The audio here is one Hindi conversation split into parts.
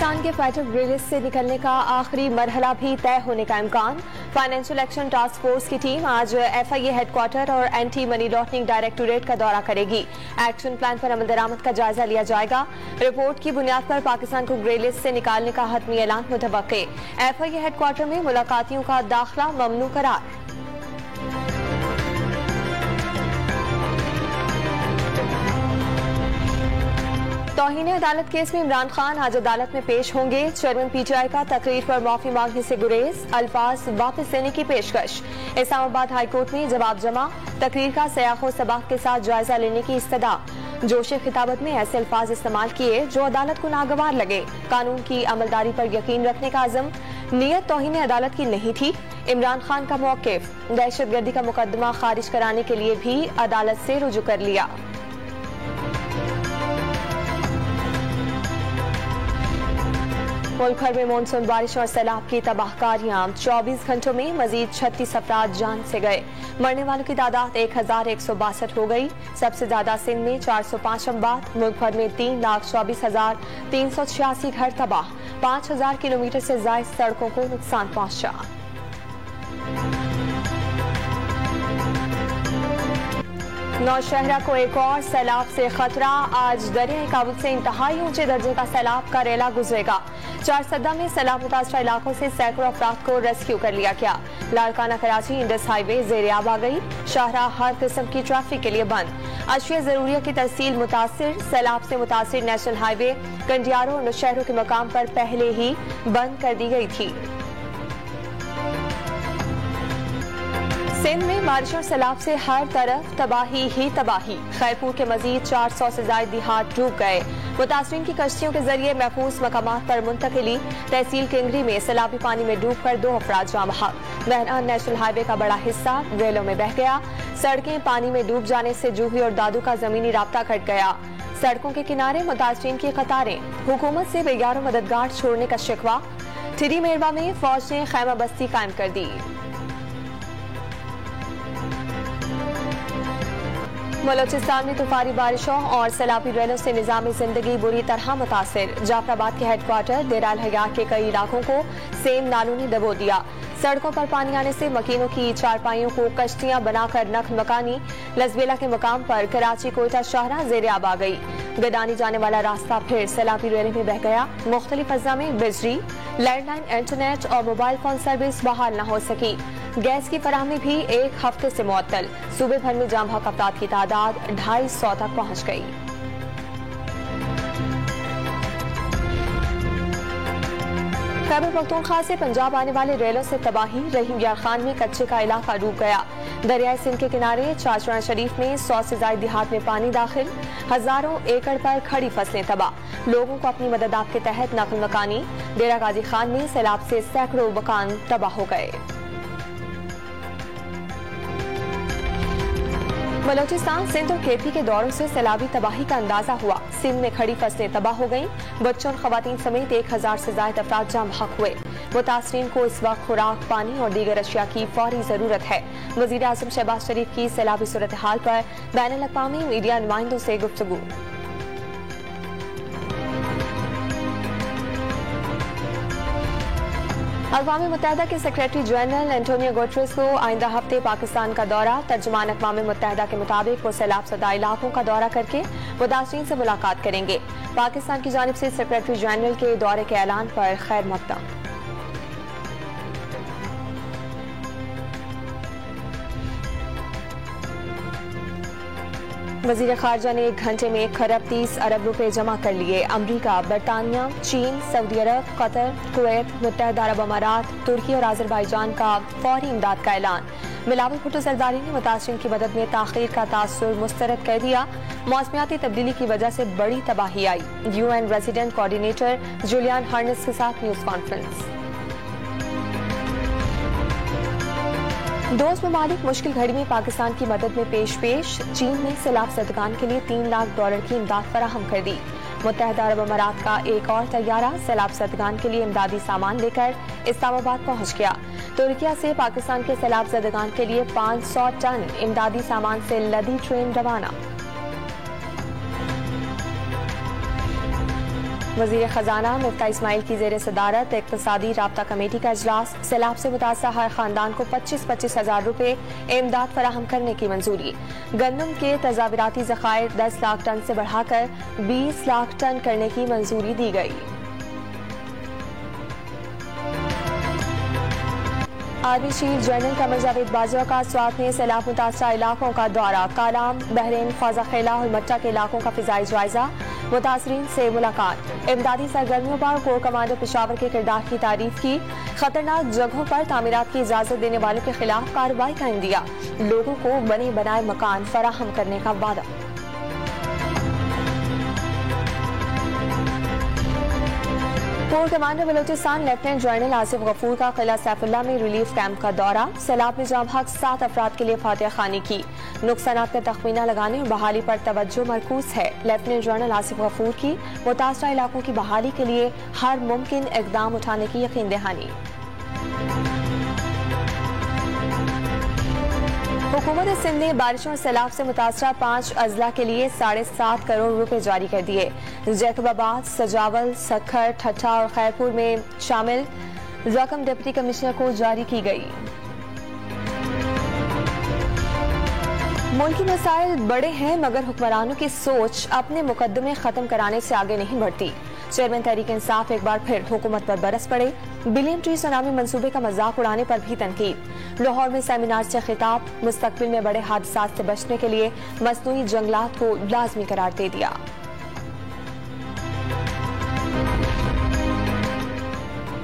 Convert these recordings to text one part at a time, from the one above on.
पाकिस्तान के फाइटर ग्रिल्स से निकलने का आखिरी मरहला भी तय होने का इम्कान। फाइनेंशियल एक्शन टास्क फोर्स की टीम आज FIA हेडक्वार्टर और एंटी मनी लॉन्ड्रिंग डायरेक्टोरेट का दौरा करेगी। एक्शन प्लान पर अमल दरामद का जायजा लिया जाएगा। रिपोर्ट की बुनियाद पर पाकिस्तान को ग्रिल्स से निकालने का हतमी ऐलान मुतवक्के। FIA हेडक्वार्टर में मुलाकातियों का दाखिला ममनू करार। तौहीन अदालत केस में इमरान खान आज अदालत में पेश होंगे। चेयरमैन PTI का तकरीर पर माफी मांगने से गुरेज, अल्फाज वापस लेने की पेशकश। इस्लामाबाद हाई कोर्ट में जवाब जमा, तकरीर का सयाहो सबाक के साथ जायजा लेने की इस्तदा। जोशे खिताबत में ऐसे अल्फाज इस्तेमाल किए जो अदालत को नागवार लगे। कानून की अमलदारी पर यकीन रखने का अज़म, नीयत तौहीन अदालत की नहीं थी। इमरान खान का मौक़िफ़, दहशतगर्दी का मुकदमा खारिज कराने के लिए भी अदालत से रुजू कर लिया। मुल्क भर में मानसून बारिश और सैलाब की तबाहकारियां। 24 घंटों में मजीद 36 अफराद जान से गए। मरने वालों की तादाद 1162 हो गई। सबसे ज्यादा सिंध में 405 अमवात। मुल्क भर में 3,24,386 घर तबाह। 5,000 किलोमीटर से ज्यादा सड़कों को नुकसान पहुंचा। नौशहरा को एक और सैलाब से खतरा। आज दरियाए काबुल से इंतहाई ऊंचे दर्जे का सैलाब का रेला गुजरेगा। चारसद्दा में सैलाब मुतासरा इलाकों से सैकड़ों अफराद को रेस्क्यू कर लिया गया। लाड़काना कराची इंडस हाईवे ज़ेर-ए-आब आ गई। शाहराह हर किस्म की ट्रैफिक के लिए बंद। अशिया जरूरिया की तरसील मुतासिर। सैलाब से मुतासिर नेशनल हाईवे कंडियारों और नौशहरों के मकाम पर पहले ही बंद कर दी गई थी। सिंध में बारिश और सैलाब से हर तरफ तबाही ही तबाही। खैरपुर के मजीद 400 से ज्यादा देहात डूब गए। मुतासरीन की कश्तियों के जरिए महफूज मकामात पर मुंतकिली। तहसील किंगरी में सैलाबी पानी में डूबकर 2 अफराद जाँ बहक। महरान नेशनल हाईवे का बड़ा हिस्सा रेलों में बह गया। सड़कें पानी में डूब जाने से जूही और दादू का जमीनी राब्ता कट गया। सड़कों के किनारे मुतासरीन की कतारें। हुकूमत से बेगारों मददगार छोड़ने का शिकवा। ठिरी मेरवा में फौज ने खैमा बस्ती कायम कर दी। बलोचिस्तान में तूफानी बारिशों और सैलाबी रेलों से निजामी जिंदगी बुरी तरह मुतासिर। जाफराबाद के हेडक्वार्टर देर अल हयात के कई इलाकों को सेम नालों ने दबो दिया। सड़कों पर पानी आने से मकीनों की चारपाइयों को कश्तियां बनाकर नक्ल मकानी। लसबेला के मकाम पर कराची कोयटा शाहरा ज़ेर-ए-आब आ गई। गदानी जाने वाला रास्ता फिर सैलाबी रेले में बह गया। मुख्तलिफ अज़्ज़ा में बिजली, लैंडलाइन, इंटरनेट और मोबाइल फोन सर्विस बहाल न हो सकी। गैस की फराहमी भी 1 हफ्ते से मुअत्तल। सूबे भर में जाम बहक अफराद की तादाद 250 तक पहुंच गई। खैबर पख्तूनख्वा से पंजाब आने वाले रेलों से तबाही। रहीम यार खान में कच्चे का इलाका डूब गया। दरियाए सिंध के किनारे चाचरा शरीफ में 100 से ज्यादा देहात में पानी दाखिल। हजारों एकड़ पर खड़ी फसलें तबाह। लोगों को अपनी मदद के तहत नकल मकानी। डेरा गाजी खान में सैलाब से सैकड़ों मकान तबाह हो गए। बलोचिस्तान, सिंध और KP के दौरों से सैलाबी तबाही का अंदाजा हुआ। सिंध में खड़ी फसलें तबाह हो गईं। बच्चों और खवातीन समेत 1000 से ज्यादा अफराद जाँ बहक हुए। मुतासरीन को इस वक्त खुराक, पानी और दीगर अशिया की फौरी जरूरत है। वजीर आजम शहबाज शरीफ की सैलाबी सूरत हाल पर बैनुल अक़वामी मीडिया नुमाइंदों से गुफ्तगू। अक़वाम मुत्तहिदा के सेक्रेटरी जनरल एंटोनियो गुटेरेस को आइंदा हफ्ते पाकिस्तान का दौरा। तर्जुमान अक़वाम मुत्तहिदा के मुताबिक वो सैलाब ज़दा इलाकों का दौरा करके मुतासरीन से मुलाकात करेंगे। पाकिस्तान की जानिब से सेक्रेटरी जनरल के दौरे के ऐलान पर खैर मकदम। वजीर खारजा ने 1 घंटे में 1 खरब 30 अरब रुपए जमा कर लिए। अमरीका, बरतानिया, चीन, सऊदी अरब, कतर, कुवैत, मुत्तहिदा अरब अमारात, तुर्की और आज़रबाईजान का फौरी इमदाद का ऐलान। बिलावल भुट्टो ज़रदारी ने मुतासरीन की मदद में ताख़ीर का तासुर मुस्तरद कर दिया। मौसमियाती तब्दीली की वजह से बड़ी तबाही आई। UN रेजिडेंट कोऑर्डिनेटर जुलियन हर्नेस के साथ न्यूज़ कॉन्फ्रेंस। दोस्त ममालिक मुश्किल घड़ी में पाकिस्तान की मदद में पेश। चीन ने सैलाब ज़दगान के लिए $3 लाख की इमदाद फराहम कर दी। मुत्तहिदा अरब अमारात का एक और तैयारा सैलाब ज़दगान के लिए इमदादी सामान लेकर इस्लामाबाद पहुंच गया। तुर्किया से पाकिस्तान के सैलाब ज़दगान के लिए 500 टन इमदादी सामान से लदी ट्रेन रवाना। वजीर खजाना मुफ्ती इस्माइल की जेर सदारत इक्तसादी राब्ता कमेटी का इजलास। सैलाब से मुतासर हर खानदान को 25-25 हजार रुपए इमदाद फराहम करने की मंजूरी। गंदम के तजाविराती ज़खायर 10 लाख टन से बढ़ाकर 20 लाख टन करने की मंजूरी दी गई। Army chief general Qamar Javed Bajwa का स्वात में सैलाब मुतासरा इलाकों का दौरा। कालाम, बहरीन, ख्वाजा खेला और मट्टा के इलाकों का फिजाई जायजा। मुतासरीन से मुलाकात। इमदादी सरगर्मियों पर कोर कमांडर पेशावर के किरदार की तारीफ की। खतरनाक जगहों पर तामीरात की इजाजत देने वालों के खिलाफ कार्रवाई का इंदिया। लोगों को बने बनाए मकान फराहम करने का वादा। Core commander Balochistan lieutenant general Asif Ghafoor का किला सैफुल्ला में रिलीफ कैंप का दौरा। सैलाब में जाम हक 7 अफराद के लिए फातिहा खानी की। नुकसानात का तखमीना लगाने और बहाली पर तवज्जो मरकूज है। लेफ्टिनेंट जनरल आसिफ गफूर की मुतासरा इलाकों की बहाली के लिए हर मुमकिन इकदाम उठाने की यकीन दहानी। हुकूमत सिंध ने बारिशों और सैलाब से मुतासरा 5 अजला के लिए 7.5 करोड़ रुपए जारी कर दिए। जैकबाबाद, सजावल, सखर, ठट्ठा और खैरपुर में शामिल रकम डिप्टी कमिश्नर को जारी की गई। मुल्की मसाइल बड़े हैं मगर हुक्मरानों की सोच अपने मुकदमे खत्म कराने से आगे नहीं बढ़ती। चेयरमैन तहरीक इंसाफ एक बार फिर हुकूमत पर बरस पड़े। बिलियन ट्री सुनामी मंसूबे का मजाक उड़ाने पर भी तनकीद। लाहौर में सेमिनार से खिताब। मुस्तकबिल में बड़े हादसात से बचने के लिए मसनूई जंगलात को लाजमी करार दे दिया।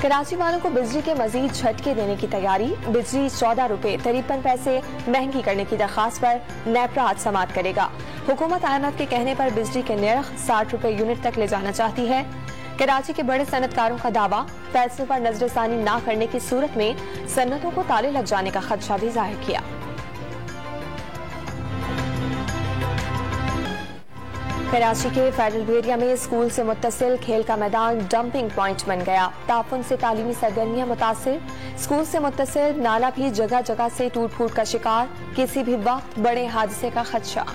कराची वालों को बिजली के मजीद झटके देने की तैयारी। बिजली 14 रुपए 53 पैसे महंगी करने की दरखास्त पर नेपरा आज समाअत करेगा। हुकूमत IMF के कहने पर बिजली के निर्ख 60 रुपए यूनिट तक ले जाना चाहती है। कराची के बड़े सनतकारों का दावा, फैसलों पर नजरसानी न करने की सूरत में सन्नतों को ताले लग जाने का खदशा भी जाहिर किया। कराची के फेडरल एरिया में स्कूल से मुत्तसिल खेल का मैदान डंपिंग पॉइंट बन गया। ताफुन से तालीमी सरगर्मियां मुतासिर। स्कूल से मुत्तसिल नाला भी जगह जगह से टूट फूट का शिकार। किसी भी वक्त बड़े हादसे का खदशा।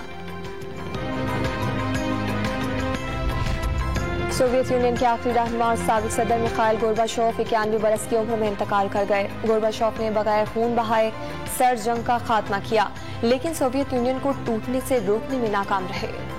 सोवियत यूनियन के आखिरी रहनुमा और साबिक सदर मिखाइल गोर्बाचोव 91 बरस की उम्र में इंतकाल कर गए। गोर्बाचोव ने बगैर खून बहाए सर्द जंग का खात्मा किया, लेकिन सोवियत यूनियन को टूटने से रोकने में नाकाम रहे।